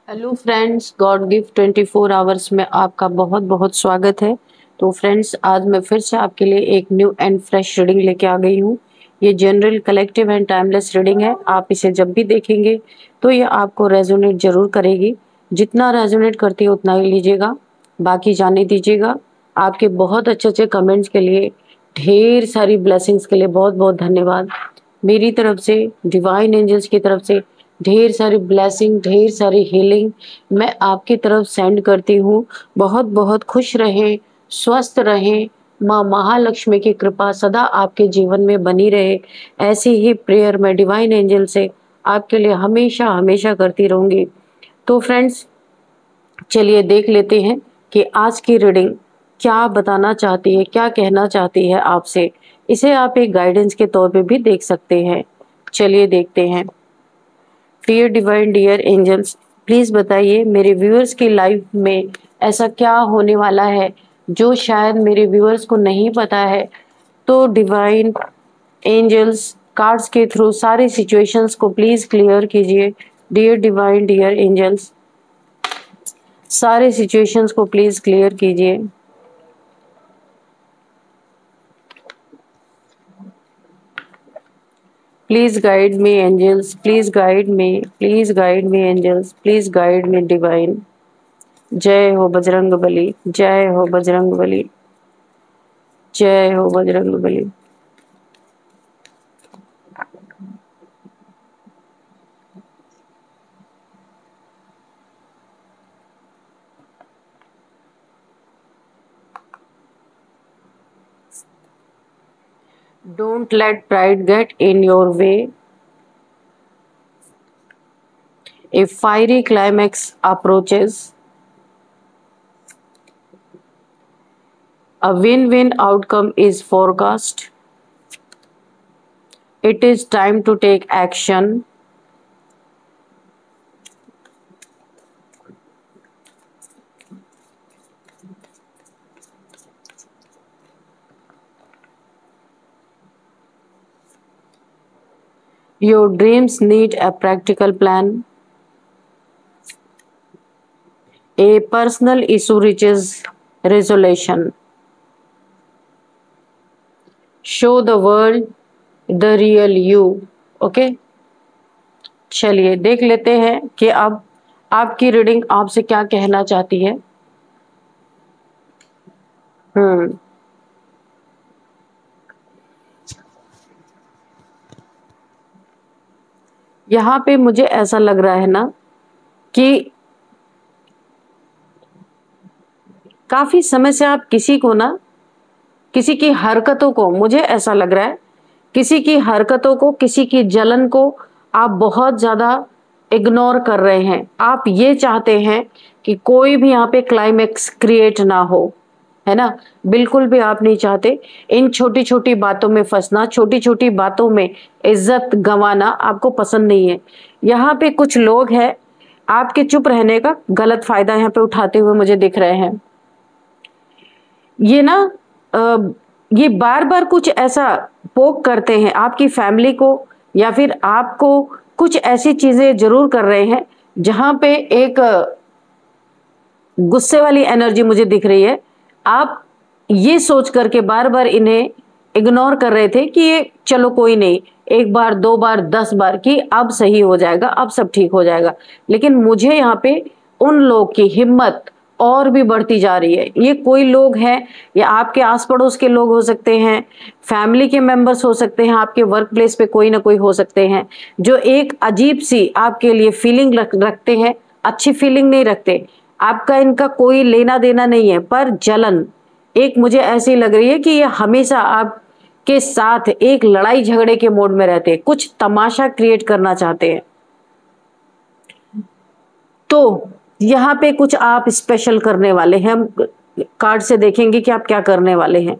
Hello friends, God gift 24 hours में आपका बहुत बहुत स्वागत है। तो फ्रेंड्स, आज मैं फिर से आपके लिए एक न्यू एंड फ्रेश रीडिंग लेके आ गई हूँ। ये general, collective and timeless reading है। आप इसे जब भी देखेंगे तो ये आपको रेजोनेट जरूर करेगी। जितना रेजोनेट करती है उतना ही लीजिएगा, बाकी जाने दीजिएगा। आपके बहुत अच्छे अच्छे कमेंट्स के लिए, ढेर सारी ब्लेसिंग्स के लिए बहुत बहुत धन्यवाद। मेरी तरफ से, डिवाइन एंजल्स की तरफ से ढेर सारी ब्लेसिंग, ढेर सारी हीलिंग मैं आपकी तरफ सेंड करती हूँ। बहुत बहुत खुश रहें, स्वस्थ रहें। माँ महालक्ष्मी की कृपा सदा आपके जीवन में बनी रहे। ऐसी ही प्रेयर मैं डिवाइन एंजल से आपके लिए हमेशा हमेशा करती रहूंगी। तो फ्रेंड्स, चलिए देख लेते हैं कि आज की रीडिंग क्या बताना चाहती है, क्या कहना चाहती है आपसे। इसे आप एक गाइडेंस के तौर पे भी देख सकते हैं। चलिए देखते हैं। Dear divine, dear angels, please बताइए मेरे व्यूअर्स की लाइफ में ऐसा क्या होने वाला है जो शायद मेरे व्यूअर्स को नहीं पता है। तो डिवाइन एंजल्स कार्ड्स के थ्रू सारी सिचुएशंस को प्लीज क्लियर कीजिए। डियर डिवाइन, डियर एंजल्स, सारे सिचुएशंस को प्लीज क्लियर कीजिए। Please guide me angels, please guide me, please guide me angels, please guide me divine. जय हो बजरंग बली, जय हो बजरंग बली, जय हो Bajrang Bali. Don't let pride get in your way. A fiery climax approaches. A win-win outcome is forecast. It is time to take action. Your dreams need a practical plan. A personal issue reaches resolution. Show the world the real you. Okay, चलिए देख लेते हैं कि अब आपकी reading आपसे क्या कहना चाहती है। हम्म यहाँ पे मुझे ऐसा लग रहा है ना कि काफी समय से आप किसी को ना, किसी की हरकतों को, मुझे ऐसा लग रहा है किसी की हरकतों को, किसी की जलन को आप बहुत ज्यादा इग्नोर कर रहे हैं। आप ये चाहते हैं कि कोई भी यहाँ पे क्लाइमेक्स क्रिएट ना हो, है ना। बिल्कुल भी आप नहीं चाहते इन छोटी छोटी बातों में फंसना, छोटी छोटी बातों में इज्जत गंवाना आपको पसंद नहीं है। यहाँ पे कुछ लोग हैं आपके चुप रहने का गलत फायदा यहाँ पे उठाते हुए मुझे दिख रहे हैं। ये ना ये बार बार कुछ ऐसा पोक करते हैं आपकी फैमिली को, या फिर आपको कुछ ऐसी चीजें जरूर कर रहे हैं जहां पे एक गुस्से वाली एनर्जी मुझे दिख रही है। आप ये सोच करके बार बार इन्हें इग्नोर कर रहे थे कि ये चलो कोई नहीं, एक बार, दो बार, 10 बार कि अब सही हो जाएगा, अब सब ठीक हो जाएगा। लेकिन मुझे यहाँ पे उन लोग की हिम्मत और भी बढ़ती जा रही है। ये कोई लोग हैं, या आपके आस पड़ोस के लोग हो सकते हैं, फैमिली के मेंबर्स हो सकते हैं, आपके वर्क प्लेस पे कोई ना कोई हो सकते हैं, जो एक अजीब सी आपके लिए फीलिंग रखते हैं। अच्छी फीलिंग नहीं रखते, आपका इनका कोई लेना देना नहीं है, पर जलन एक मुझे ऐसी लग रही है कि ये हमेशा आपके साथ एक लड़ाई झगड़े के मोड में रहते हैं, कुछ तमाशा क्रिएट करना चाहते हैं। तो यहाँ पे कुछ आप स्पेशल करने वाले हैं। हम कार्ड से देखेंगे कि आप क्या करने वाले हैं।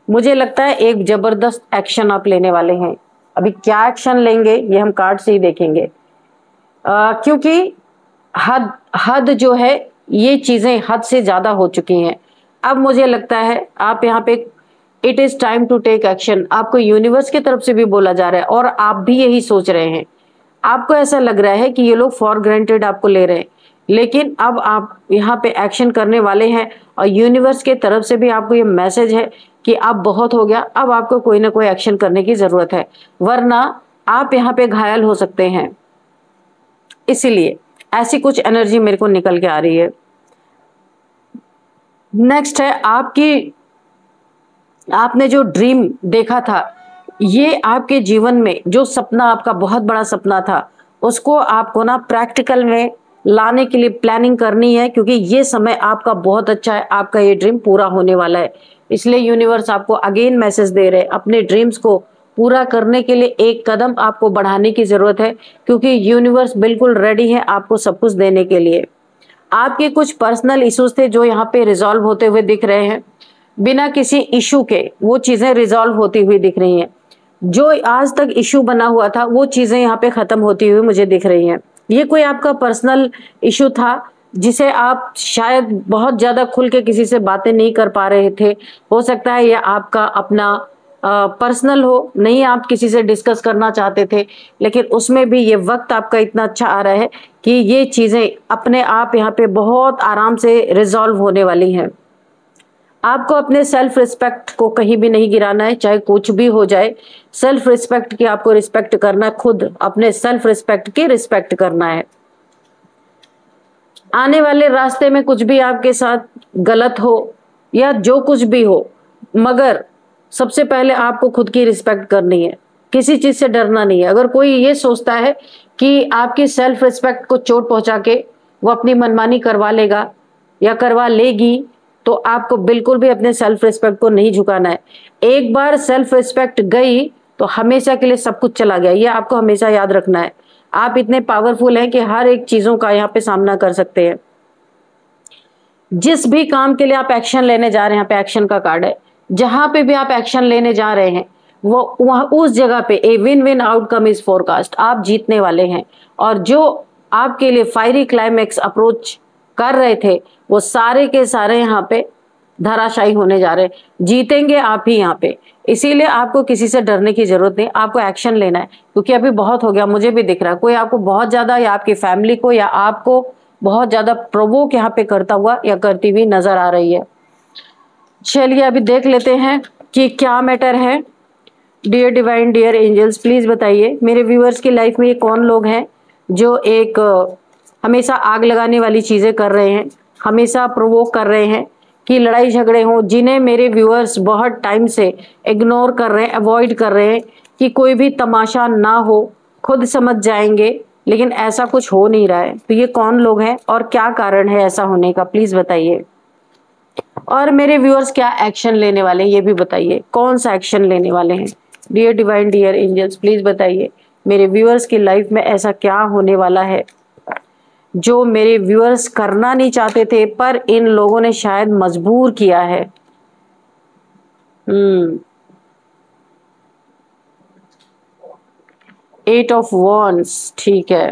मुझे लगता है एक जबरदस्त एक्शन आप लेने वाले हैं। अभी क्या एक्शन लेंगे ये हम कार्ड से ही देखेंगे, क्योंकि हद हद जो है, ये चीजें हद से ज्यादा हो चुकी हैं। अब मुझे लगता है आप यहाँ पे it is time to take action, आपको यूनिवर्स की तरफ से भी बोला जा रहा है और आप भी यही सोच रहे हैं। आपको ऐसा लग रहा है कि ये लोग फॉर ग्रांटेड आपको ले रहे हैं, लेकिन अब आप यहाँ पे एक्शन करने वाले हैं और यूनिवर्स के तरफ से भी आपको ये मैसेज है कि अब बहुत हो गया, अब आपको कोई ना कोई एक्शन करने की जरूरत है, वरना आप यहाँ पे घायल हो सकते हैं। इसीलिए ऐसी कुछ एनर्जी मेरे को निकल के आ रही है। नेक्स्ट है आपने जो ड्रीम देखा था, ये आपके जीवन में जो सपना, आपका बहुत बड़ा सपना था, उसको आपको ना प्रैक्टिकल में लाने के लिए प्लानिंग करनी है, क्योंकि ये समय आपका बहुत अच्छा है, आपका ये ड्रीम पूरा होने वाला है। इसलिए यूनिवर्स आपको अगेन मैसेज दे रहे हैं, अपने ड्रीम्स को पूरा करने के लिए एक कदम आपको बढ़ाने की जरूरत है, क्योंकि यूनिवर्स बिल्कुल रेडी है आपको सब कुछ देने के लिए। आपके कुछ पर्सनल इश्यूज थे जो यहाँ पे रिजॉल्व होते हुए दिख रहे हैं, बिना किसी इशू के वो चीजें रिजॉल्व होती हुई दिख रही हैं। जो आज तक इशू बना हुआ था वो चीजें यहाँ पे खत्म होती हुई मुझे दिख रही हैं। ये कोई आपका पर्सनल इशू था जिसे आप शायद बहुत ज्यादा खुल के किसी से बातें नहीं कर पा रहे थे, हो सकता है ये आपका अपना पर्सनल हो, नहीं आप किसी से डिस्कस करना चाहते थे, लेकिन उसमें भी ये वक्त आपका इतना अच्छा आ रहा है कि ये चीजें अपने आप यहाँ पे बहुत आराम से रिजॉल्व होने वाली हैं। आपको अपने सेल्फ रिस्पेक्ट को कहीं भी नहीं गिराना है, चाहे कुछ भी हो जाए। सेल्फ रिस्पेक्ट की आपको रिस्पेक्ट करना है, खुद अपने सेल्फ रिस्पेक्ट की रिस्पेक्ट करना है। आने वाले रास्ते में कुछ भी आपके साथ गलत हो या जो कुछ भी हो, मगर सबसे पहले आपको खुद की रिस्पेक्ट करनी है, किसी चीज से डरना नहीं है। अगर कोई ये सोचता है कि आपकी सेल्फ रिस्पेक्ट को चोट पहुंचा के वो अपनी मनमानी करवा लेगा या करवा लेगी, तो आपको बिल्कुल भी अपने सेल्फ रिस्पेक्ट को नहीं झुकाना है। एक बार सेल्फ रिस्पेक्ट गई तो हमेशा के लिए सब कुछ चला गया, ये आपको हमेशा याद रखना है। आप इतने पावरफुल हैं कि हर एक चीजों का यहाँ पे सामना कर सकते हैं। जिस भी काम के लिए आप एक्शन लेने जा रहे हैं, यहाँ पे एक्शन का कार्ड है, जहां पे भी आप एक्शन लेने जा रहे हैं वो वहां उस जगह पे a win win outcome is forecast, आप जीतने वाले हैं। और जो आपके लिए फायरी क्लाइमैक्स अप्रोच कर रहे थे वो सारे के सारे यहाँ पे धराशायी होने जा रहे हैं, जीतेंगे आप ही यहाँ पे। इसीलिए आपको किसी से डरने की जरूरत नहीं, आपको एक्शन लेना है, क्योंकि अभी बहुत हो गया। मुझे भी दिख रहा है कोई आपको बहुत ज्यादा या आपकी फैमिली को या आपको बहुत ज्यादा प्रोवोक यहाँ पे करता हुआ या करती हुई नजर आ रही है। चलिए अभी देख लेते हैं कि क्या मैटर है। Dear divine, dear angels, please बताइए मेरे व्यूअर्स की लाइफ में ये कौन लोग हैं जो एक हमेशा आग लगाने वाली चीजें कर रहे हैं, हमेशा प्रोवोक कर रहे हैं कि लड़ाई झगड़े हों, जिन्हें मेरे व्यूअर्स बहुत टाइम से इग्नोर कर रहे हैं, अवॉइड कर रहे हैं कि कोई भी तमाशा ना हो, खुद समझ जाएंगे, लेकिन ऐसा कुछ हो नहीं रहा है। तो ये कौन लोग हैं और क्या कारण है ऐसा होने का, प्लीज बताइए। और मेरे व्यूअर्स क्या एक्शन लेने वाले हैं ये भी बताइए, कौन सा एक्शन लेने वाले हैं। Dear divine, dear angels, please बताइए मेरे व्यूअर्स की लाइफ में ऐसा क्या होने वाला है जो मेरे व्यूअर्स करना नहीं चाहते थे पर इन लोगों ने शायद मजबूर किया है। 8 ऑफ वॉन्ड्स, ठीक है।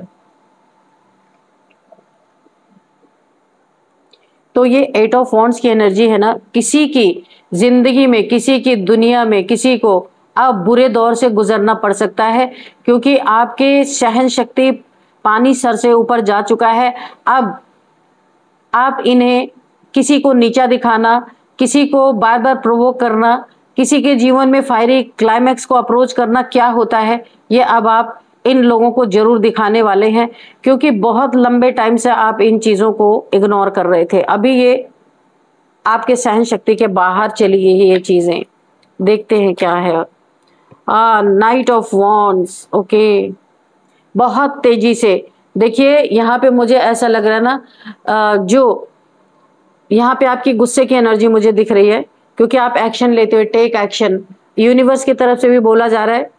तो ये 8 ऑफ वॉन्ड्स की एनर्जी है ना, किसी की जिंदगी में, किसी की दुनिया में किसी को अब बुरे दौर से गुजरना पड़ सकता है, क्योंकि आपके सहन शक्ति पानी सर से ऊपर जा चुका है। अब आप इन्हें किसी को नीचा दिखाना, किसी को बार बार प्रोवोक करना, किसी के जीवन में फायरी क्लाइमैक्स को अप्रोच करना क्या होता है, ये अब आप इन लोगों को जरूर दिखाने वाले हैं, क्योंकि बहुत लंबे टाइम से आप इन चीजों को इग्नोर कर रहे थे। अभी ये आपके सहन शक्ति के बाहर चली गई है ये चीजें। देखते हैं क्या है। Night of wands, okay. बहुत तेजी से देखिए, यहाँ पे मुझे ऐसा लग रहा है ना, जो यहाँ पे आपकी गुस्से की एनर्जी मुझे दिख रही है, क्योंकि आप एक्शन लेते हुए, टेक एक्शन, यूनिवर्स की तरफ से भी बोला जा रहा है।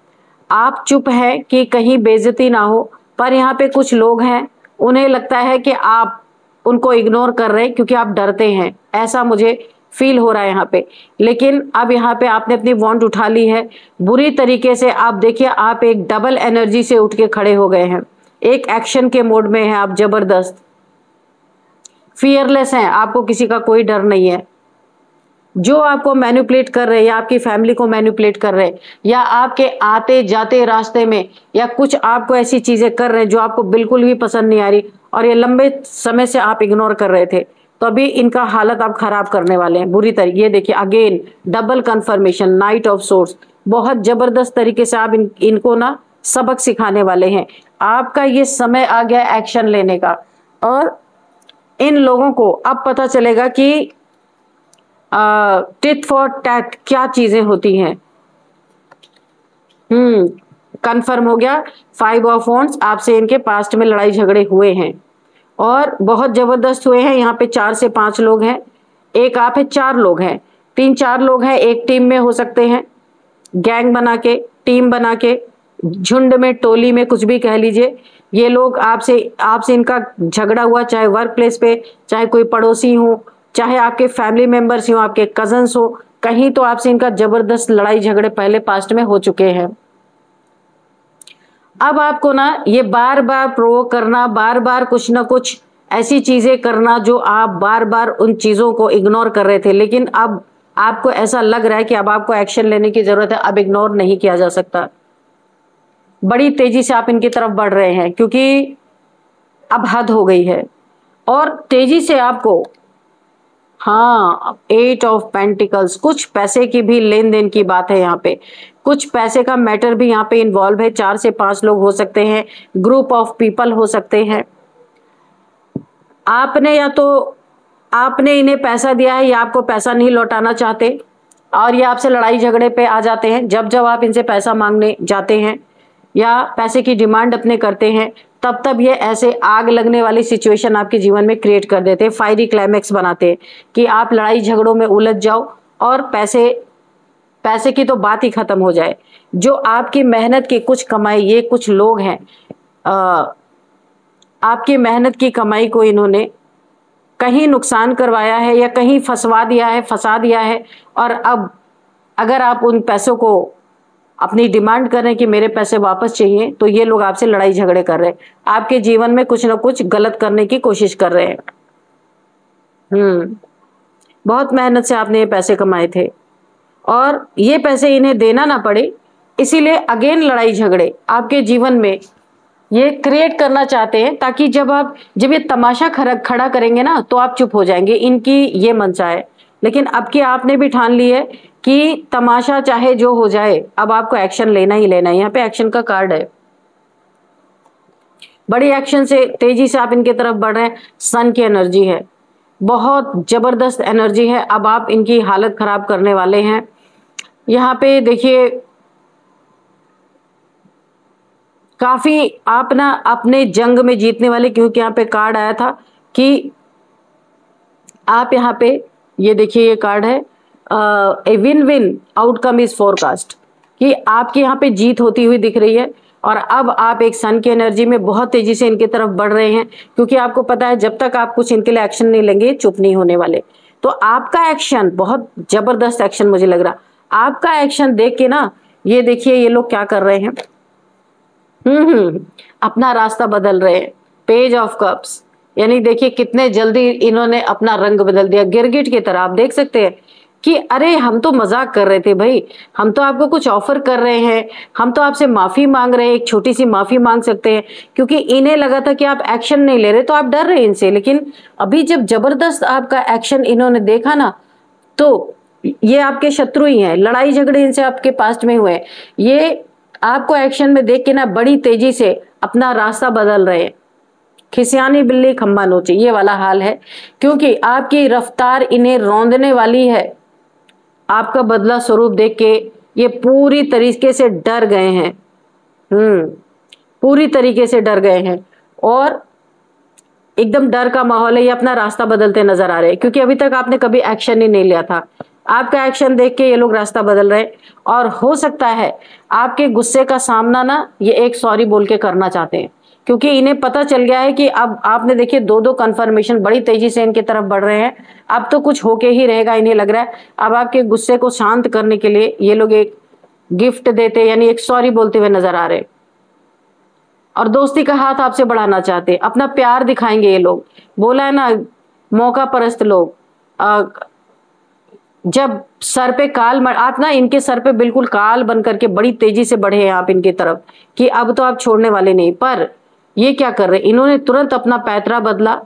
आप चुप हैं कि कहीं बेइज्जती ना हो, पर यहाँ पे कुछ लोग हैं उन्हें लगता है कि आप उनको इग्नोर कर रहे हैं क्योंकि आप डरते हैं, ऐसा मुझे फील हो रहा है यहाँ पे। लेकिन अब यहाँ पे आपने अपनी वॉन्ट उठा ली है बुरी तरीके से। आप देखिए, आप एक डबल एनर्जी से उठ के खड़े हो गए हैं, एक एक्शन के मोड में हैं आप, जबरदस्त फियरलेस हैं, आपको किसी का कोई डर नहीं है। जो आपको मैनिपुलेट कर रहे हैं या आपकी फैमिली को मैनिपुलेट कर रहे हैं या आपके आते जाते रास्ते में या कुछ आपको ऐसी चीजें कर रहे हैं जो आपको बिल्कुल भी पसंद नहीं आ रही और ये लंबे समय से आप इग्नोर कर रहे थे, तो अभी इनका हालत आप खराब करने वाले हैं बुरी तरीके। ये देखिए again double confirmation, night of source, बहुत जबरदस्त तरीके से आप इनको ना सबक सिखाने वाले हैं। आपका ये समय आ गया एक्शन लेने का और इन लोगों को अब पता चलेगा कि टिट फॉर टैट क्या चीजें होती हैं। कंफर्म हो गया। 5 ऑफ वॉन्ड्स, आपसे इनके पास्ट में लड़ाई झगड़े हुए हैं और बहुत जबरदस्त हुए हैं। यहाँ पे 4 से 5 लोग हैं, एक आप है, 4 लोग हैं, 3-4 लोग हैं, एक टीम में हो सकते हैं, गैंग बना के, टीम बना के, झुंड में, टोली में, कुछ भी कह लीजिए। ये लोग आपसे आपसे इनका झगड़ा हुआ, चाहे वर्क प्लेस पे, चाहे कोई पड़ोसी हो, चाहे आपके फैमिली मेंबर्स हो, आपके कजन्स हो, कहीं तो आपसे इनका जबरदस्त लड़ाई झगड़े पहले पास्ट में हो चुके हैं। अब आपको ना ये बार बार प्रोवोक करना, बार बार कुछ ना कुछ ऐसी चीजें करना जो आप बार बार उन चीजों को इग्नोर कर रहे थे, लेकिन अब आपको ऐसा लग रहा है कि अब आपको एक्शन लेने की जरूरत है, अब इग्नोर नहीं किया जा सकता। बड़ी तेजी से आप इनकी तरफ बढ़ रहे हैं क्योंकि अब हद हो गई है और तेजी से आपको, हाँ, 8 ऑफ पेंटिकल्स, कुछ पैसे की भी लेन देन की बात है यहाँ पे, कुछ पैसे का मैटर भी यहाँ पे इन्वॉल्व है। 4 से 5 लोग हो सकते हैं, ग्रुप ऑफ पीपल हो सकते हैं। आपने या तो आपने इन्हें पैसा दिया है या आपको पैसा नहीं लौटाना चाहते और ये आपसे लड़ाई झगड़े पे आ जाते हैं। जब जब आप इनसे पैसा मांगने जाते हैं या पैसे की डिमांड अपने करते हैं, तब तब ये ऐसे आग लगने वाली सिचुएशन आपके जीवन में क्रिएट कर देते हैं, फायरी क्लाइमैक्स बनाते हैं कि आप लड़ाई झगड़ों में उलझ जाओ और पैसे पैसे की तो बात ही खत्म हो जाए। जो आपकी मेहनत की कुछ कमाई, ये कुछ लोग हैं, आपकी मेहनत की कमाई को इन्होंने कहीं नुकसान करवाया है या कहीं फंसवा दिया है, फंसा दिया है। और अब अगर आप उन पैसों को अपनी डिमांड कर रहे हैं कि मेरे पैसे वापस चाहिए, तो ये लोग आपसे लड़ाई झगड़े कर रहे हैं, आपके जीवन में कुछ ना कुछ गलत करने की कोशिश कर रहे हैं। बहुत मेहनत से आपने ये पैसे कमाए थे और ये पैसे इन्हें देना ना पड़े, इसीलिए अगेन लड़ाई झगड़े आपके जीवन में ये क्रिएट करना चाहते हैं, ताकि जब ये तमाशा खड़ा करेंगे ना तो आप चुप हो जाएंगे। इनकी ये मंशा है, लेकिन अब की आपने भी ठान ली है कि तमाशा चाहे जो हो जाए, अब आपको एक्शन लेना ही लेना है। यहाँ पे एक्शन का कार्ड है, बड़ी एक्शन से तेजी से आप इनके तरफ बढ़ रहे हैं। सन की एनर्जी है, बहुत जबरदस्त एनर्जी है। अब आप इनकी हालत खराब करने वाले हैं। यहाँ पे देखिए काफी आप ना अपने जंग में जीतने वाले, क्योंकि यहाँ पे कार्ड आया था कि आप यहाँ पे, ये देखिए ये कार्ड है, a win win outcome is forecast, कि आपके यहाँ पे जीत होती हुई दिख रही है। और अब आप एक सन की एनर्जी में बहुत तेजी से इनकी तरफ बढ़ रहे हैं, क्योंकि आपको पता है जब तक आप कुछ इनके लिए एक्शन नहीं लेंगे, चुप नहीं होने वाले। तो आपका एक्शन बहुत जबरदस्त एक्शन मुझे लग रहा। आपका एक्शन देख के ना, ये देखिए ये लोग क्या कर रहे हैं, अपना रास्ता बदल रहे हैं। पेज ऑफ कप्स, यानी देखिए कितने जल्दी इन्होंने अपना रंग बदल दिया, गिरगिट की तरह। आप देख सकते हैं कि अरे हम तो मजाक कर रहे थे भाई, हम तो आपको कुछ ऑफर कर रहे हैं, हम तो आपसे माफी मांग रहे हैं, एक छोटी सी माफी मांग सकते हैं, क्योंकि इन्हें लगा था कि आप एक्शन नहीं ले रहे तो आप डर रहे इनसे। लेकिन अभी जब जबरदस्त आपका एक्शन इन्होंने देखा ना, तो ये आपके शत्रु ही हैं, लड़ाई झगड़े इनसे आपके पास्ट में हुए हैं। ये आपको एक्शन में देख के ना बड़ी तेजी से अपना रास्ता बदल रहे हैं। खिसियानी बिल्ली खंबा नोचे, ये वाला हाल है, क्योंकि आपकी रफ्तार इन्हें रौंदने वाली है। आपका बदला स्वरूप देख के ये पूरी तरीके से डर गए हैं, पूरी तरीके से डर गए हैं और एकदम डर का माहौल है। ये अपना रास्ता बदलते नजर आ रहे हैं, क्योंकि अभी तक आपने कभी एक्शन ही नहीं लिया था। आपका एक्शन देख के ये लोग रास्ता बदल रहे हैं और हो सकता है आपके गुस्से का सामना ना ये एक सॉरी बोल के करना चाहते हैं, क्योंकि इन्हें पता चल गया है कि अब आपने देखिए 2-2 कंफर्मेशन बड़ी तेजी से इनकी तरफ बढ़ रहे हैं। अब तो कुछ होके ही रहेगा, इन्हें लग रहा है। अब आपके गुस्से को शांत करने के लिए ये लोग एक गिफ्ट देते, यानी एक सॉरी बोलते हुए नजर आ रहे हैं और दोस्ती का हाथ आपसे बढ़ाना चाहते हैं, अपना प्यार दिखाएंगे ये लोग। बोला है ना, मौका परस्त लोग। जब सर पे आप ना इनके सर पे बिल्कुल काल बन करके बड़ी तेजी से बढ़े हैं आप इनकी तरफ कि अब तो आप छोड़ने वाले नहीं। पर ये क्या कर रहे हैं, इन्होंने तुरंत अपना पैतरा बदला,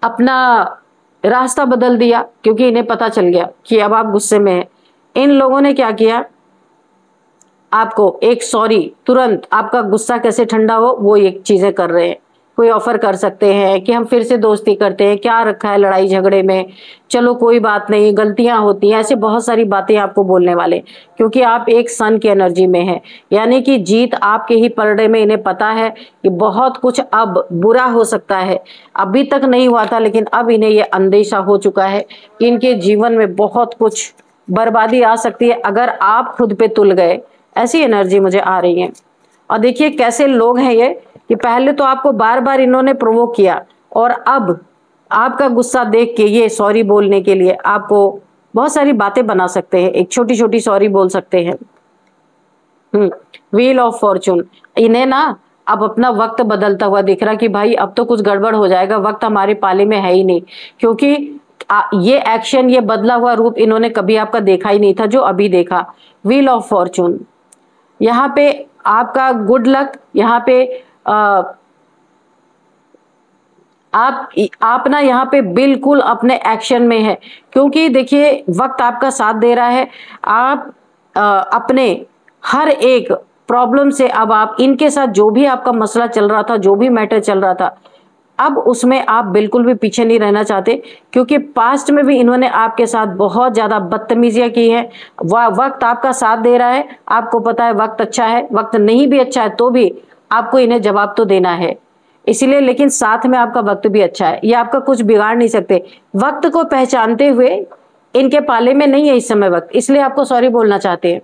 अपना रास्ता बदल दिया, क्योंकि इन्हें पता चल गया कि अब आप गुस्से में हैं। इन लोगों ने क्या किया, आपको एक सॉरी, तुरंत आपका गुस्सा कैसे ठंडा हो वो ये चीजें कर रहे हैं। कोई ऑफर कर सकते हैं कि हम फिर से दोस्ती करते हैं, क्या रखा है लड़ाई झगड़े में, चलो कोई बात नहीं, गलतियां होती हैं, ऐसे बहुत सारी बातें आपको बोलने वाले, क्योंकि आप एक सन की एनर्जी में हैं। यानी कि जीत आपके ही पलड़े में, इन्हें पता है कि बहुत कुछ अब बुरा हो सकता है। अभी तक नहीं हुआ था, लेकिन अब इन्हें यह अंदेशा हो चुका है कि इनके जीवन में बहुत कुछ बर्बादी आ सकती है अगर आप खुद पे तुल गए। ऐसी एनर्जी मुझे आ रही है। और देखिए कैसे लोग हैं ये, कि पहले तो आपको बार बार इन्होंने प्रोवोक किया, और अब आपका गुस्सा देख के ये सॉरी बोलने के लिए आपको बहुत सारी बातें बना सकते हैं, एक छोटी छोटी सॉरी बोल सकते हैं। व्हील ऑफ फॉर्चून, इन्हें ना अब अपना वक्त बदलता हुआ दिख रहा कि भाई अब तो कुछ गड़बड़ हो जाएगा, वक्त हमारे पाले में है ही नहीं। क्योंकि ये एक्शन, ये बदला हुआ रूप इन्होंने कभी आपका देखा ही नहीं था जो अभी देखा। व्हील ऑफ फॉर्चून, यहाँ पे आपका गुड लक, यहाँ पे आ, आप ना यहाँ पे बिल्कुल अपने एक्शन में है, क्योंकि देखिए वक्त आपका साथ दे रहा है। आप अपने हर एक प्रॉब्लम से, अब आप इनके साथ जो भी आपका मसला चल रहा था, जो भी मैटर चल रहा था, अब उसमें आप बिल्कुल भी पीछे नहीं रहना चाहते, क्योंकि पास्ट में भी इन्होंने आपके साथ बहुत ज्यादा बदतमीजियां की है। वक्त आपका साथ दे रहा है, आपको पता है वक्त अच्छा है, वक्त नहीं भी अच्छा है तो भी आपको इन्हें जवाब तो देना है, इसीलिए। लेकिन साथ में आपका वक्त भी अच्छा है, ये आपका कुछ बिगाड़ नहीं सकते। वक्त को पहचानते हुए इनके पाले में नहीं है इस समय वक्त, इसलिए आपको सॉरी बोलना चाहते हैं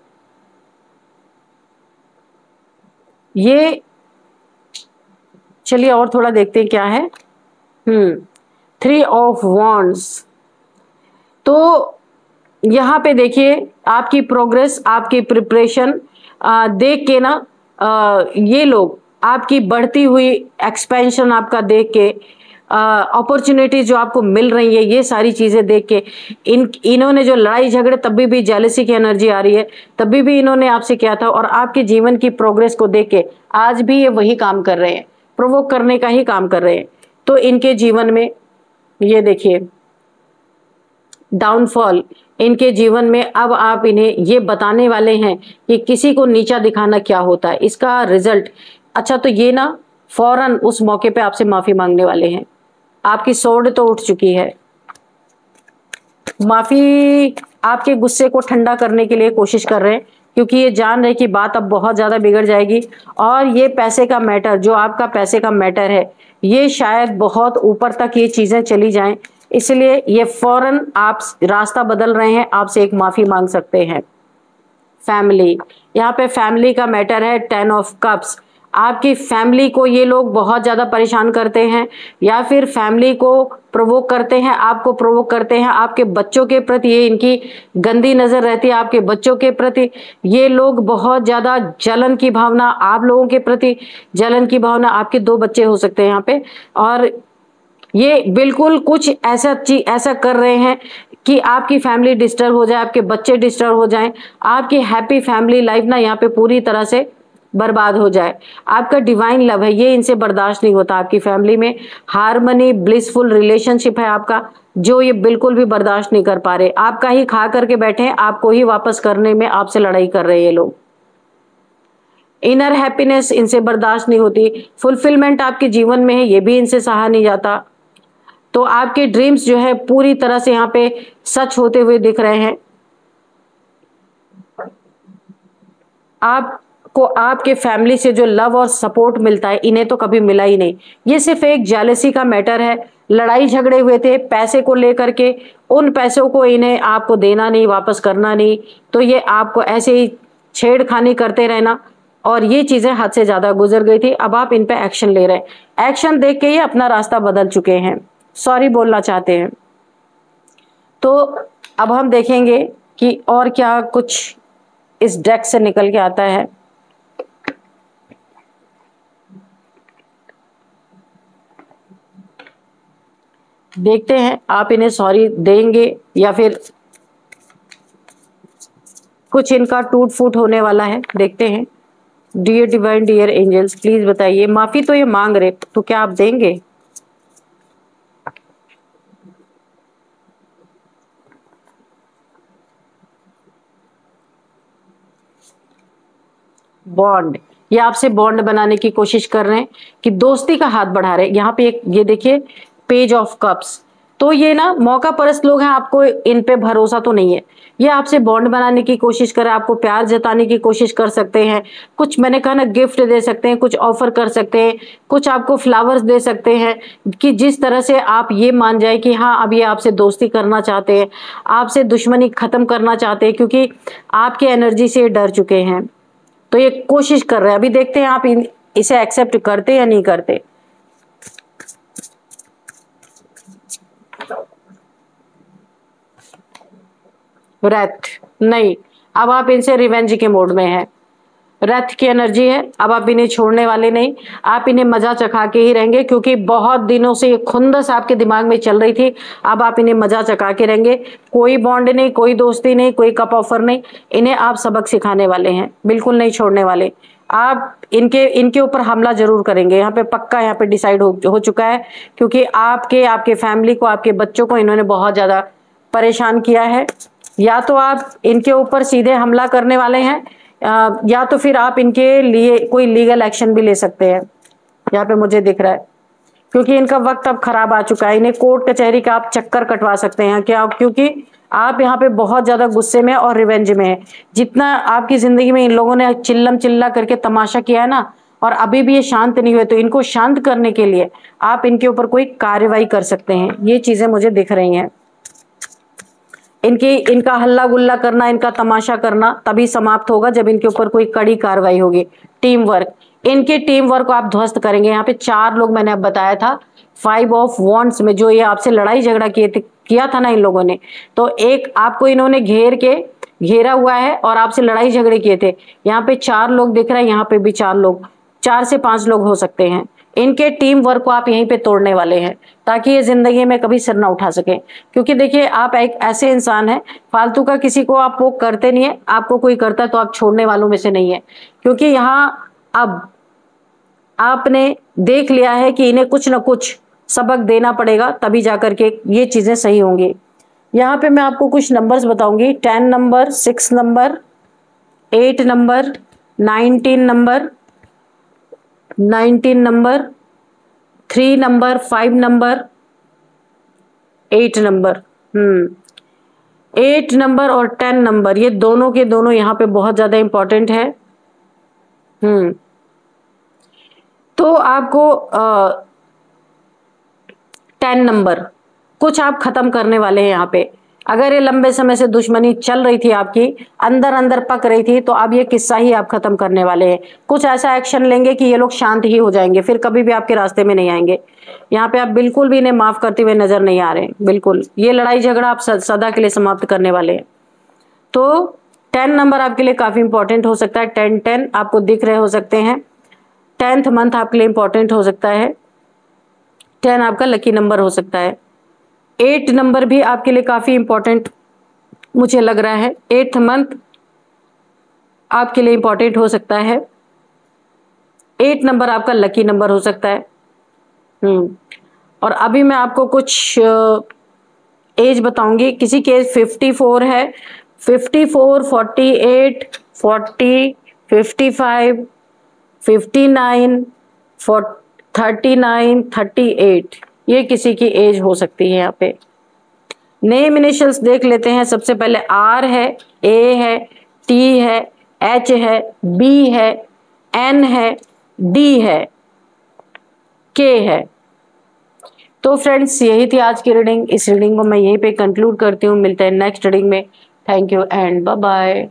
ये। चलिए और थोड़ा देखते हैं क्या है। 3 ऑफ वॉन्ड्स, तो यहाँ पे देखिए आपकी प्रोग्रेस, आपकी प्रिपरेशन देख के ना, ये लोग आपकी बढ़ती हुई एक्सपेंशन आपका देख के, अपॉर्चुनिटीज जो आपको मिल रही है, ये सारी चीजें देख के, इन्होंने जो लड़ाई झगड़े, तभी भी जेलसी की एनर्जी आ रही है, तभी भी इन्होंने आपसे किया था, और आपके जीवन की प्रोग्रेस को देख के आज भी ये वही काम कर रहे हैं, प्रोवोक करने का ही काम कर रहे हैं। तो इनके जीवन में ये देखिए डाउनफॉल, इनके जीवन में अब आप इन्हें ये बताने वाले हैं कि किसी को नीचा दिखाना क्या होता है, इसका रिजल्ट। अच्छा, तो ये ना फौरन उस मौके पे आपसे माफी मांगने वाले हैं। आपकी सोड तो उठ चुकी है, माफी आपके गुस्से को ठंडा करने के लिए कोशिश कर रहे हैं, क्योंकि ये जान रहे कि बात अब बहुत ज्यादा बिगड़ जाएगी, और ये पैसे का मैटर, जो आपका पैसे का मैटर है, ये शायद बहुत ऊपर तक ये चीजें चली जाएं, इसलिए ये फौरन आप रास्ता बदल रहे हैं, आपसे एक माफी मांग सकते हैं। फैमिली, यहाँ पे फैमिली का मैटर है। 10 ऑफ कप्स, आपकी फैमिली को ये लोग बहुत ज्यादा परेशान करते हैं, या फिर फैमिली को प्रोवोक करते हैं, आपको प्रोवोक करते हैं। आपके बच्चों के प्रति ये इनकी गंदी नजर रहती है, आपके बच्चों के प्रति ये लोग बहुत ज्यादा जलन की भावना, आप लोगों के प्रति जलन की भावना। आपके 2 बच्चे हो सकते हैं यहाँ पे, और ये बिल्कुल कुछ ऐसा कर रहे हैं कि आपकी फैमिली डिस्टर्ब हो जाए, आपके बच्चे डिस्टर्ब हो जाएं, आपकी हैप्पी फैमिली लाइफ ना यहाँ पे पूरी तरह से बर्बाद हो जाए। आपका डिवाइन लव है, ये इनसे बर्दाश्त नहीं होता। आपकी फैमिली में हार्मनी, ब्लिसफुल रिलेशनशिप है आपका, जो ये बिल्कुल भी बर्दाश्त नहीं कर पा रहे। आपका ही खा करके बैठे हैं, आपको ही वापस करने में आपसे लड़ाई कर रहे हैं ये लोग। इनर हैप्पीनेस इनसे बर्दाश्त नहीं होती, फुलफिलमेंट आपके जीवन में है, ये भी इनसे सहा नहीं जाता। तो आपके ड्रीम्स जो है पूरी तरह से यहाँ पे सच होते हुए दिख रहे हैं। आपको आपके फैमिली से जो लव और सपोर्ट मिलता है, इन्हें तो कभी मिला ही नहीं। ये सिर्फ एक जेलसी का मैटर है, लड़ाई झगड़े हुए थे पैसे को लेकर के, उन पैसों को इन्हें आपको देना नहीं, वापस करना नहीं, तो ये आपको ऐसे ही छेड़खानी करते रहना, और ये चीजें हद से ज्यादा गुजर गई थी। अब आप इन पे एक्शन ले रहे हैं, एक्शन देख के ये अपना रास्ता बदल चुके हैं, सॉरी बोलना चाहते हैं। तो अब हम देखेंगे कि और क्या कुछ इस डेक से निकल के आता है। देखते हैं आप इन्हें सॉरी देंगे या फिर कुछ इनका टूट फूट होने वाला है, देखते हैं। Dear divine, dear angels, please बताइए। माफी तो ये मांग रहे, तो क्या आप देंगे? बॉन्ड, ये आपसे बॉन्ड बनाने की कोशिश कर रहे हैं कि दोस्ती का हाथ बढ़ा रहे हैं। यहाँ पे एक ये देखिए पेज ऑफ कप्स, तो ये ना मौका परस्त लोग हैं, आपको इन पे भरोसा तो नहीं है। ये आपसे बॉन्ड बनाने की कोशिश कर रहे हैं, आपको प्यार जताने की कोशिश कर सकते हैं। कुछ मैंने कहा ना, गिफ्ट दे सकते हैं, कुछ ऑफर कर सकते हैं, कुछ आपको फ्लावर्स दे सकते हैं कि जिस तरह से आप ये मान जाए कि हाँ अब ये आपसे दोस्ती करना चाहते हैं, आपसे दुश्मनी खत्म करना चाहते हैं, क्योंकि आपके एनर्जी से डर चुके हैं। तो ये कोशिश कर रहे हैं, अभी देखते हैं आप इसे एक्सेप्ट करते या नहीं करते। रथ, नहीं, अब आप इनसे रिवेंज के मोड में हैं। रथ की एनर्जी है, अब आप इन्हें छोड़ने वाले नहीं, आप इन्हें मजा चखा के ही रहेंगे, क्योंकि बहुत दिनों से ये खुंदस आपके दिमाग में चल रही थी। अब आप इन्हें मजा चखा के रहेंगे। कोई बॉन्ड नहीं, कोई दोस्ती नहीं, कोई कप ऑफर नहीं, इन्हें आप सबक सिखाने वाले हैं, बिल्कुल नहीं छोड़ने वाले। आप इनके ऊपर हमला जरूर करेंगे, यहाँ पे पक्का, यहाँ पे डिसाइड हो चुका है, क्योंकि आपके फैमिली को, आपके बच्चों को इन्होंने बहुत ज्यादा परेशान किया है। या तो आप इनके ऊपर सीधे हमला करने वाले हैं, या तो फिर आप इनके लिए कोई लीगल एक्शन भी ले सकते हैं, यहाँ पे मुझे दिख रहा है, क्योंकि इनका वक्त अब खराब आ चुका है। इन्हें कोर्ट कचहरी का आप चक्कर कटवा सकते हैं क्या, क्योंकि आप यहाँ पे बहुत ज्यादा गुस्से में और रिवेंज में है। जितना आपकी जिंदगी में इन लोगों ने चिल्लम चिल्ला करके तमाशा किया है ना, और अभी भी ये शांत नहीं हुए, तो इनको शांत करने के लिए आप इनके ऊपर कोई कार्रवाई कर सकते हैं। ये चीजें मुझे दिख रही हैं। इनका हल्ला गुल्ला करना, इनका तमाशा करना तभी समाप्त होगा जब इनके ऊपर कोई कड़ी कार्रवाई होगी। टीम वर्क, इनके टीम वर्क को आप ध्वस्त करेंगे। यहाँ पे 4 लोग मैंने अब बताया था 5 ऑफ वॉन्ड्स में, जो ये आपसे लड़ाई झगड़ा किया था ना इन लोगों ने, तो एक आपको इन्होंने घेरा हुआ है और आपसे लड़ाई झगड़े किए थे। यहाँ पे 4 लोग दिख रहे हैं, यहाँ पे भी 4 लोग, 4 से 5 लोग हो सकते हैं। इनके टीम वर्क को आप यहीं पे तोड़ने वाले हैं, ताकि ये जिंदगी में कभी सिर ना उठा सके। क्योंकि देखिए आप एक ऐसे इंसान हैं, फालतू का किसी को आप वो करते नहीं है, आपको कोई करता है तो आप छोड़ने वालों में से नहीं है। क्योंकि यहाँ अब आपने देख लिया है कि इन्हें कुछ ना कुछ सबक देना पड़ेगा, तभी जाकर के ये चीजें सही होंगी। यहाँ पे मैं आपको कुछ नंबर्स बताऊंगी। 10 number, 6 number, 8 number, 19 number, 19 number, 3 number, 5 number, 8 number. 8 number और 10 नंबर, ये दोनों के दोनों यहाँ पे बहुत ज्यादा इंपॉर्टेंट है। तो आपको 10 नंबर कुछ आप खत्म करने वाले हैं यहाँ पे। अगर ये लंबे समय से दुश्मनी चल रही थी आपकी, अंदर अंदर पक रही थी, तो अब ये किस्सा ही आप खत्म करने वाले हैं। कुछ ऐसा एक्शन लेंगे कि ये लोग शांत ही हो जाएंगे, फिर कभी भी आपके रास्ते में नहीं आएंगे। यहाँ पे आप बिल्कुल भी इन्हें माफ करते हुए नजर नहीं आ रहे हैं, बिल्कुल। ये लड़ाई झगड़ा आप सदा के लिए समाप्त करने वाले हैं। तो 10 नंबर आपके लिए काफी इंपॉर्टेंट हो सकता है। 10-10 आपको दिख रहे हो सकते हैं। 10th मंथ आपके लिए इंपॉर्टेंट हो सकता है। 10 आपका लकी नंबर हो सकता है। 8 नंबर भी आपके लिए काफी इंपॉर्टेंट मुझे लग रहा है। 8th मंथ आपके लिए इंपॉर्टेंट हो सकता है। 8 नंबर आपका लकी नंबर हो सकता है। और अभी मैं आपको कुछ एज बताऊंगी। किसी के एज 54 है, 54, 48, 40, 55, 59, 39, 38, ये किसी की एज हो सकती है। यहाँ पे नेम इनिशियल्स देख लेते हैं। सबसे पहले आर है, ए है, टी है, एच है, बी है, एन है, डी है, के है। तो फ्रेंड्स यही थी आज की रीडिंग। इस रीडिंग को मैं यहीं पे कंक्लूड करती हूँ। मिलते हैं नेक्स्ट रीडिंग में। Thank you and bye bye.